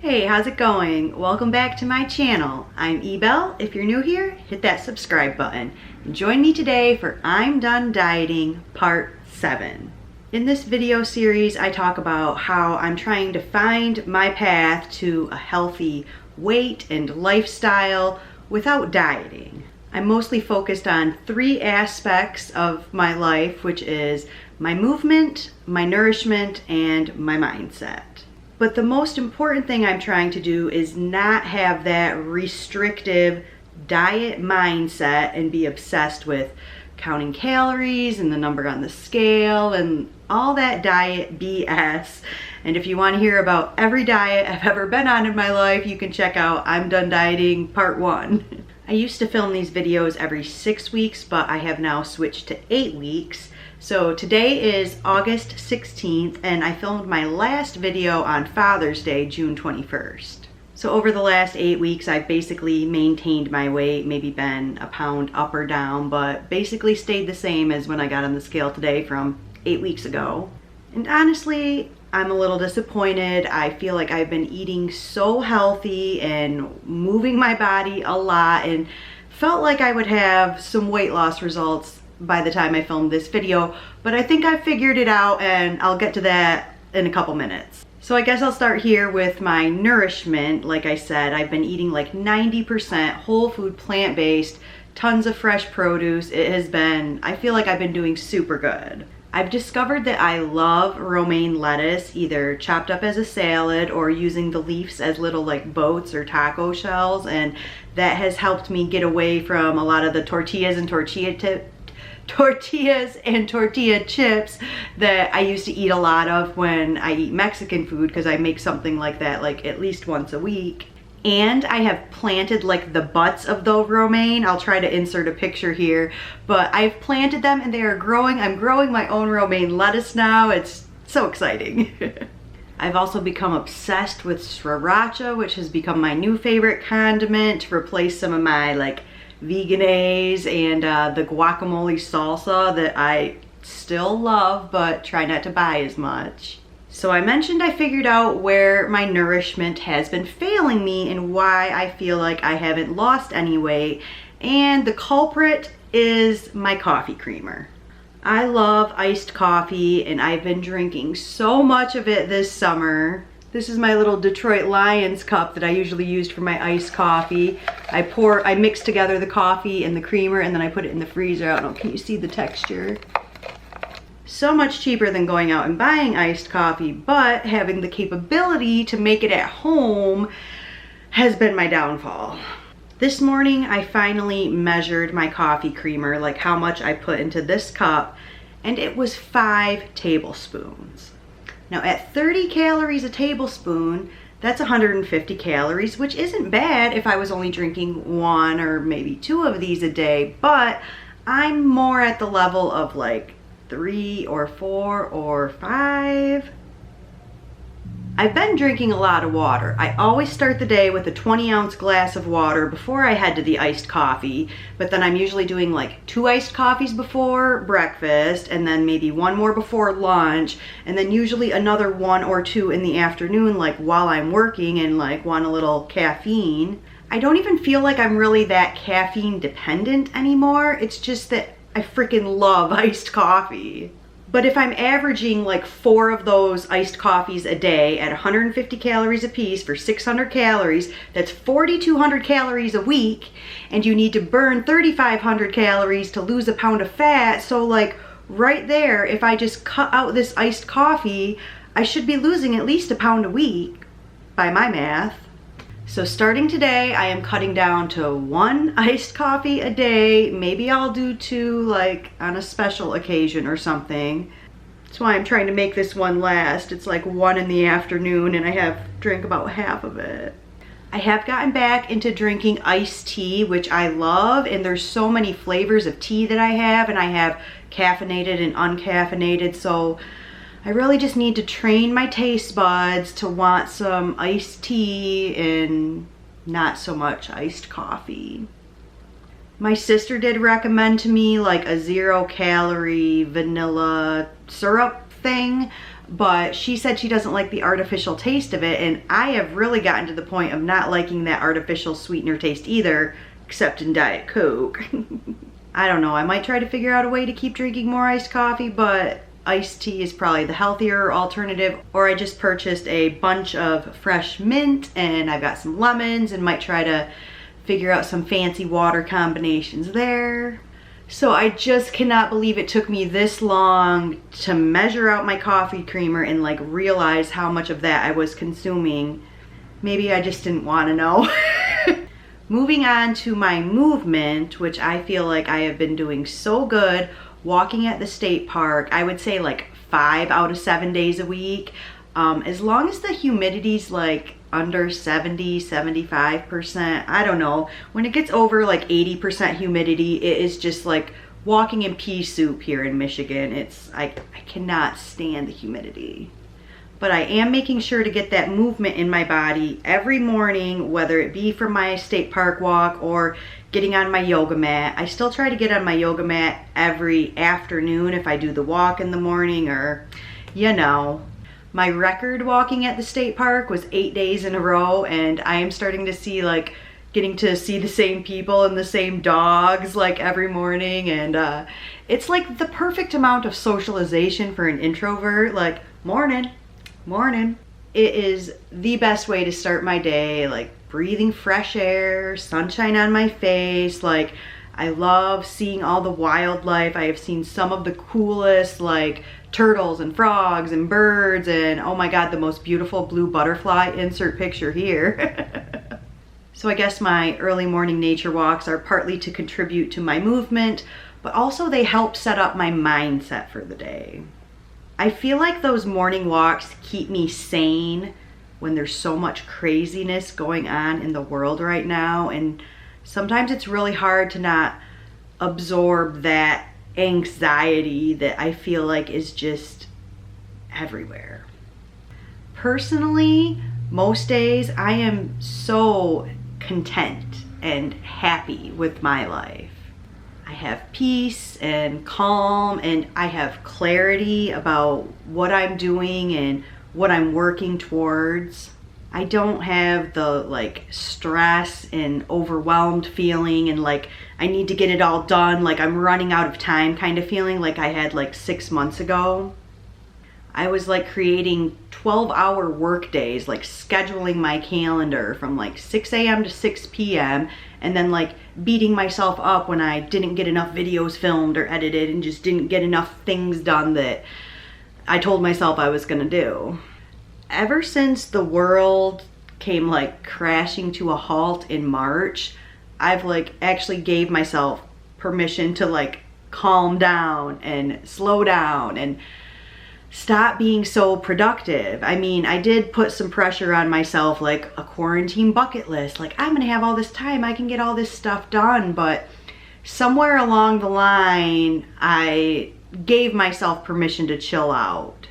Hey, how's it going? Welcome back to my channel. I'm Ebel. If you're new here, hit that subscribe button. And join me today for I'm Done Dieting Part 7. In this video series, I talk about how I'm trying to find my path to a healthy weight and lifestyle without dieting. I'm mostly focused on 3 aspects of my life, which is my movement, my nourishment, and my mindset. But the most important thing I'm trying to do is not have that restrictive diet mindset and be obsessed with counting calories and the number on the scale and all that diet BS. And if you want to hear about every diet I've ever been on in my life, you can check out I'm Done Dieting Part 1. I used to film these videos every 6 weeks, but I have now switched to 8 weeks. So today is August 16th, and I filmed my last video on Father's Day, June 21st. So over the last 8 weeks, I've basically maintained my weight, maybe been a pound up or down, but basically stayed the same as when I got on the scale today from 8 weeks ago. And honestly, I'm a little disappointed. I feel like I've been eating so healthy and moving my body a lot and felt like I would have some weight loss results by the time I filmed this video, but I think I figured it out and I'll get to that in a couple minutes. So I guess I'll start here with my nourishment. Like I said, I've been eating like 90% whole food, plant-based, tons of fresh produce. It has been, I feel like I've been doing super good. I've discovered that I love romaine lettuce, either chopped up as a salad or using the leaves as little like boats or taco shells, and that has helped me get away from a lot of the tortillas and tortilla chips that I used to eat a lot of when I eat Mexican food, because I make something like that like at least once a week. And I have planted like the butts of the romaine. I'll try to insert a picture here, but I've planted them and they are growing. I'm growing my own romaine lettuce now. It's so exciting. I've also become obsessed with sriracha, which has become my new favorite condiment to replace some of my like veganese and the guacamole salsa that I still love but try not to buy as much. So I mentioned I figured out where my nourishment has been failing me and why I feel like I haven't lost any weight, and the culprit is my coffee creamer. I love iced coffee and I've been drinking so much of it this summer. This is my little Detroit Lions cup that I usually used for my iced coffee. I mix together the coffee and the creamer and then I put it in the freezer. I don't know, can you see the texture? So much cheaper than going out and buying iced coffee, but having the capability to make it at home has been my downfall. This morning I finally measured my coffee creamer, like how much I put into this cup, and it was 5 tablespoons. Now at 30 calories a tablespoon, that's 150 calories, which isn't bad if I was only drinking 1 or maybe 2 of these a day, but I'm more at the level of like 3 or 4 or 5. I've been drinking a lot of water. I always start the day with a 20-ounce glass of water before I head to the iced coffee, but then I'm usually doing like 2 iced coffees before breakfast and then maybe 1 more before lunch, and then usually another 1 or 2 in the afternoon, like while I'm working and like want a little caffeine. I don't even feel like I'm really that caffeine dependent anymore. It's just that I freaking love iced coffee. But if I'm averaging like 4 of those iced coffees a day at 150 calories a piece for 600 calories, that's 4,200 calories a week, and you need to burn 3,500 calories to lose a pound of fat. So like right there, if I just cut out this iced coffee, I should be losing at least a pound a week by my math. So starting today, I am cutting down to 1 iced coffee a day. Maybe I'll do 2 like on a special occasion or something. That's why I'm trying to make this one last. It's like 1 in the afternoon and I have drank about half of it. I have gotten back into drinking iced tea, which I love, and there's so many flavors of tea that I have, and I have caffeinated and uncaffeinated, so I really just need to train my taste buds to want some iced tea and not so much iced coffee. My sister did recommend to me like a 0-calorie vanilla syrup thing, but she said she doesn't like the artificial taste of it, and I have really gotten to the point of not liking that artificial sweetener taste either, except in Diet Coke. I don't know, I might try to figure out a way to keep drinking more iced coffee, but iced tea is probably the healthier alternative. Or I just purchased a bunch of fresh mint, and I've got some lemons, and might try to figure out some fancy water combinations there. So I just cannot believe it took me this long to measure out my coffee creamer and like realize how much of that I was consuming. Maybe I just didn't want to know. Moving on to my movement, which I feel like I have been doing so good. Walking at the state park, I would say like 5 out of 7 days a week. As long as the humidity's like under 70, 75%, I don't know. When it gets over like 80% humidity, it is just like walking in pea soup here in Michigan. I cannot stand the humidity. But I am making sure to get that movement in my body every morning, whether it be for my state park walk or getting on my yoga mat. I still try to get on my yoga mat every afternoon if I do the walk in the morning, or, you know. My record walking at the state park was 8 days in a row, and I am starting to see like getting to see the same people and the same dogs like every morning, and it's like the perfect amount of socialization for an introvert. Like, morning. It is the best way to start my day, like breathing fresh air, sunshine on my face. Like, I love seeing all the wildlife. I have seen some of the coolest like turtles and frogs and birds, and oh my god, the most beautiful blue butterfly, insert picture here. So I guess my early morning nature walks are partly to contribute to my movement, but also they help set up my mindset for the day. I feel like those morning walks keep me sane when there's so much craziness going on in the world right now, and sometimes it's really hard to not absorb that anxiety that I feel like is just everywhere. Personally, most days I am so content and happy with my life. I have peace and calm, and I have clarity about what I'm doing and what I'm working towards. I don't have the like stress and overwhelmed feeling and like I need to get it all done, like I'm running out of time kind of feeling like I had like 6 months ago. I was like creating 12-hour work days, like scheduling my calendar from like 6 a.m. to 6 p.m. and then like beating myself up when I didn't get enough videos filmed or edited and just didn't get enough things done that I told myself I was gonna do. Ever since the world came like crashing to a halt in March, I've like actually gave myself permission to like calm down and slow down and stop being so productive. I mean, I did put some pressure on myself, like a quarantine bucket list. Like, I'm gonna have all this time, I can get all this stuff done. But somewhere along the line, I gave myself permission to chill out.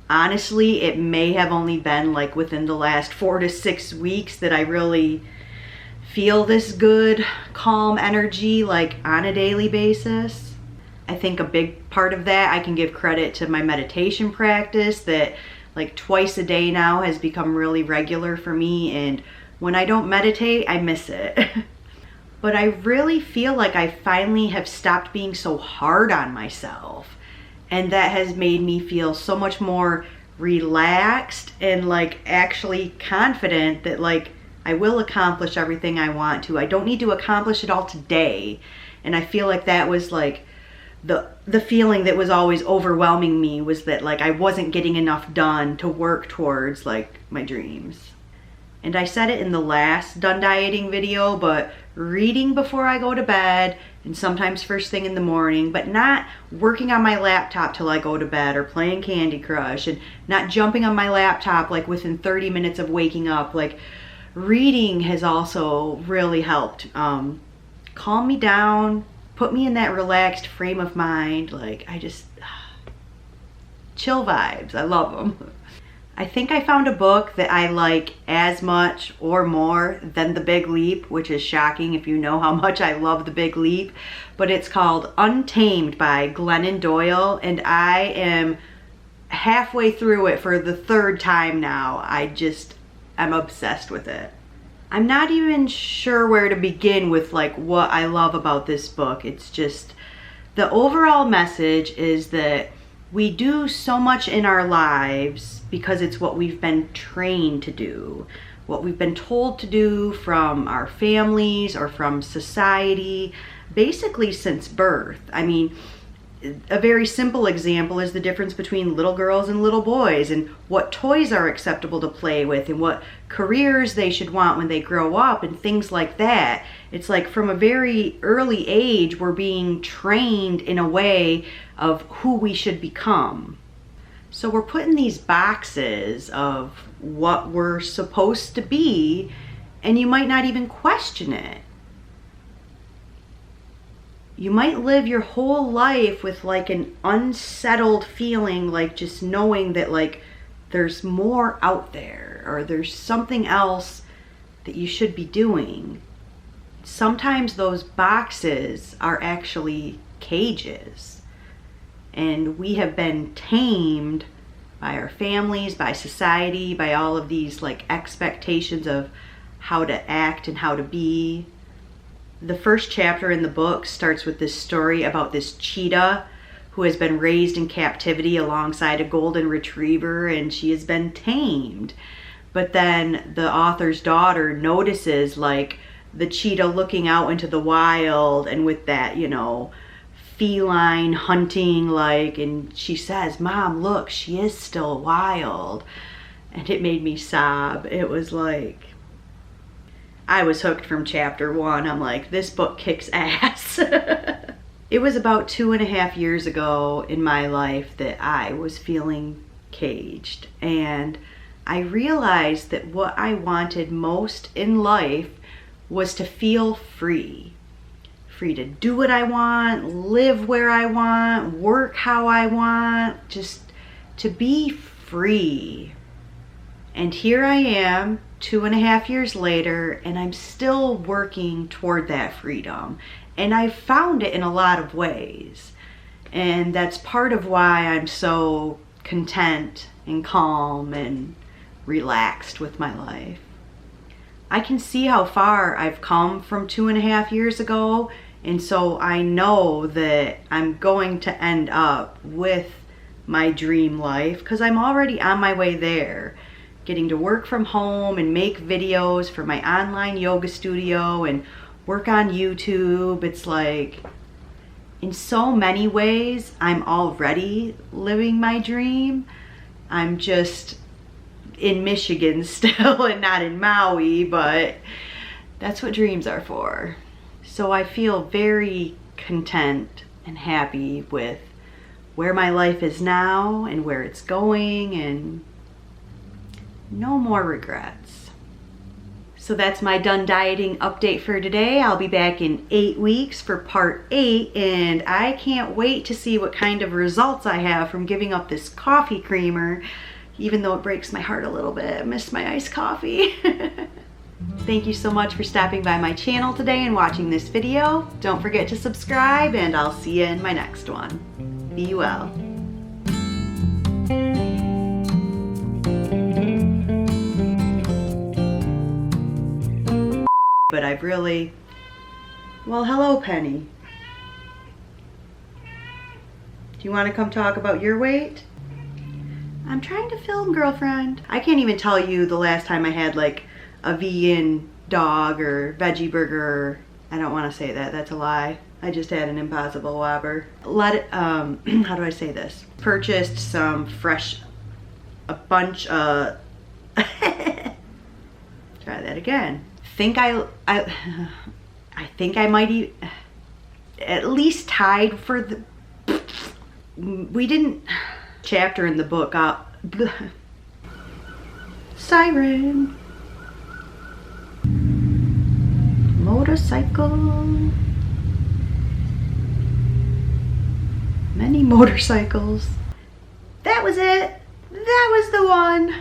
Honestly, it may have only been like within the last 4 to 6 weeks that I really feel this good, calm energy like on a daily basis. I think a big part of that I can give credit to my meditation practice that like twice a day now has become really regular for me, and when I don't meditate, I miss it. But I really feel like I finally have stopped being so hard on myself. And that has made me feel so much more relaxed and like actually confident that like I will accomplish everything I want to. I don't need to accomplish it all today. And I feel like that was like the feeling that was always overwhelming me, was that like I wasn't getting enough done to work towards like my dreams. And I said it in the last done dieting video, but reading before I go to bed and sometimes first thing in the morning, but not working on my laptop till I go to bed or playing Candy Crush, and not jumping on my laptop like within 30 minutes of waking up. Like, reading has also really helped calm me down, put me in that relaxed frame of mind. Like, I just chill vibes. I love them. I think I found a book that I like as much or more than The Big Leap, which is shocking if you know how much I love The Big Leap, but it's called Untamed by Glennon Doyle, and I am halfway through it for the third time now. I'm obsessed with it. I'm not even sure where to begin with like what I love about this book. It's just the overall message is that we do so much in our lives because it's what we've been trained to do, what we've been told to do from our families or from society, basically since birth. I mean, a very simple example is the difference between little girls and little boys, and what toys are acceptable to play with, and what careers they should want when they grow up, and things like that. It's like from a very early age, we're being trained in a way of who we should become. So we're put in these boxes of what we're supposed to be, and you might not even question it. You might live your whole life with like an unsettled feeling, like just knowing that like there's more out there, or there's something else that you should be doing. Sometimes those boxes are actually cages, and we have been tamed by our families, by society, by all of these like expectations of how to act and how to be. The first chapter in the book starts with this story about this cheetah who has been raised in captivity alongside a golden retriever, and she has been tamed. But then the author's daughter notices like the cheetah looking out into the wild and with that, you know, feline hunting like, and she says, "Mom, look, she is still wild." And it made me sob. It was like, I was hooked from chapter 1. I'm like, this book kicks ass. It was about 2.5 years ago in my life that I was feeling caged, and I realized that what I wanted most in life was to feel free. Free to do what I want, live where I want, work how I want, just to be free. And here I am, 2.5 years later, and I'm still working toward that freedom. And I've found it in a lot of ways. And that's part of why I'm so content and calm and relaxed with my life. I can see how far I've come from 2.5 years ago, and so I know that I'm going to end up with my dream life because I'm already on my way there. Getting to work from home and make videos for my online yoga studio and work on YouTube. It's like, in so many ways, I'm already living my dream. I'm just in Michigan still and not in Maui, but that's what dreams are for. So I feel very content and happy with where my life is now and where it's going, and no more regrets. So that's my done dieting update for today. I'll be back in 8 weeks for part 8, and I can't wait to see what kind of results I have from giving up this coffee creamer, even though it breaks my heart a little bit. I miss my iced coffee. Thank you so much for stopping by my channel today and watching this video. Don't forget to subscribe, and I'll see you in my next one. Be well. But I've really, well, hello, Penny. Do you want to come talk about your weight? I'm trying to film, girlfriend. I can't even tell you the last time I had like a vegan dog or veggie burger. I don't want to say that, that's a lie. I just had an Impossible Whopper. How do I say this? Purchased some fresh, a bunch of, try that again. I think I might eat, at least tied for the, we didn't, chapter in the book, siren, motorcycle, many motorcycles. That was it. That was the one.